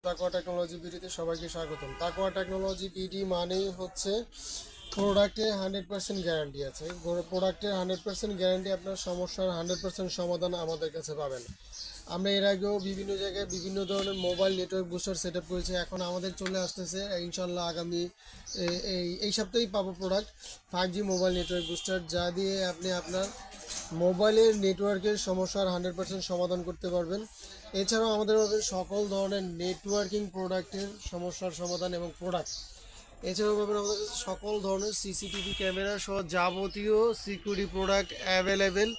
তাকওয়া টেকনোলজি বিডিতে সবাইকে স্বাগতম। তাকওয়া টেকনোলজি বিডি মানেই হচ্ছে প্রোডাক্টের 100% গ্যারান্টি আছে। প্রোডাক্টের 100% গ্যারান্টি, আপনার সমস্যার 100% সমাধান আমাদের কাছে পাবেন। আমরা এর আগেও বিভিন্ন জায়গায় বিভিন্ন ধরনের mobile network booster set up করেছি। এখন আমাদের চলে আসতেছে ইনশাল্লাহ আগামী এই সপ্তাহেই পাবো product 5G mobile network booster, যা দিয়ে আপনি আপনার মোবাইলের নেটওয়ার্কের সমস্যার 100% সমাধান করতে পারবেন। এছাড়াও আমাদের পাবেন সকল ধরনের নেটওয়ার্কিং প্রোডাক্টের সমস্যার সমাধান এবং প্রোডাক্ট। এছাড়াও পাবেন আমাদের কাছে সকল ধরনের সিসিটিভি ক্যামেরা সহ যাবতীয় সিকিউরিটি প্রোডাক্ট অ্যাভেলেবেল।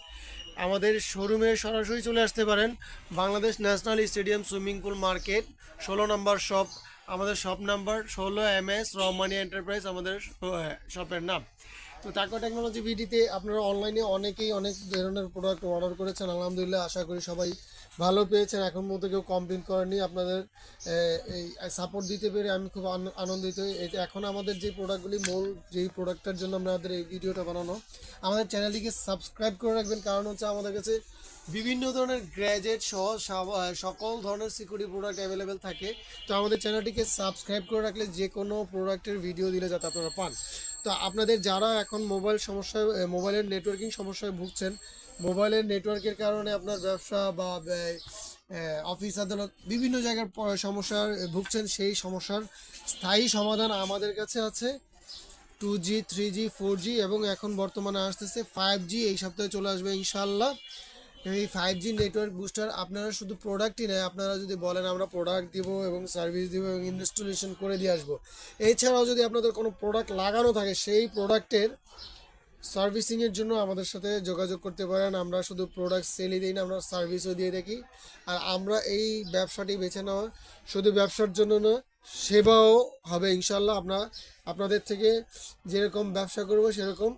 আমাদের শোরুমে সরাসরি চলে আসতে পারেন। Bangladesh national stadium swimming pool market 16 নম্বর শপ। আমাদের shop number 16 MS Rahmani enterprise আমাদের শপের নাম। তো তাকওয়া টেকনোলজি ভিডিতে আপনারা অনলাইনে অনেকেই অনেক ধরনের প্রোডাক্ট অর্ডার করেছেন, আলহামদুলিল্লাহ আশা করি সবাই ভালো পেয়েছেন। এখন মধ্যে কেউ কমপ্লেন করেনি। আপনাদের এই সাপোর্ট দিতে পেরে আমি খুব আনন্দিত। এই যে এখন আমাদের যে প্রোডাক্টগুলি মূল যেই প্রোডাক্টটার জন্য আমাদের এই ভিডিওটা বানানো, আমাদের চ্যানেলটিকে সাবস্ক্রাইব করে রাখবেন। কারণ হচ্ছে আমাদের কাছে বিভিন্ন ধরনের গ্র্যাজেট সহ সকল ধরনের সিকিউরিটি প্রোডাক্ট অ্যাভেলেবেল থাকে। তো আমাদের চ্যানেলটিকে সাবস্ক্রাইব করে রাখলে যে কোনো প্রোডাক্টের ভিডিও দিলে যাতে আপনারা পান। তো আপনাদের যারা এখন মোবাইলের নেটওয়ার্কিং সমস্যায় ভুগছেন, মোবাইলের নেটওয়ার্কের কারণে আপনার ব্যবসা বা অফিস আদালত বিভিন্ন জায়গার সমস্যার ভুগছেন, সেই সমস্যার স্থায়ী সমাধান আমাদের কাছে আছে। 2G 3G 4G এবং এখন বর্তমানে আসতেছে 5G, এই সপ্তাহে চলে আসবে ইনশাল্লাহ। এই 5G নেটওয়ার্ক বুস্টার আপনারা শুধু প্রোডাক্টই নেয়, আপনারা যদি বলেন আমরা প্রোডাক্ট দিব এবং সার্ভিস দিব এবং ইনস্টলেশন করে দিয়ে আসবো, এছাড়াও যদি আপনাদের কোনো প্রোডাক্ট লাগানো থাকে সেই প্রোডাক্টের সার্ভিসিংয়ের জন্য আমাদের সাথে যোগাযোগ করতে পারেন। আমরা শুধু প্রোডাক্ট সেলই দিই না, আমরা সার্ভিসও দিয়ে থাকি। আর আমরা এই ব্যবসাটি বেছে নেওয়া শুধু ব্যবসার জন্য না, সেবাও হবে ইনশাল্লাহ। আপনাদের থেকে যেরকম ব্যবসা করব সেরকম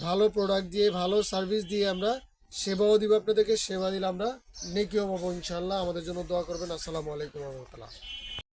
ভালো প্রোডাক্ট দিয়ে ভালো সার্ভিস দিয়ে আমরা সেবাও দিব আপনাদেরকে। সেবা দিলে আমরা নেকিও পাবো ইনশাল্লাহ। আমাদের জন্য দোয়া করবেন। আসসালামু আলাইকুম রহমতুল্লাহ।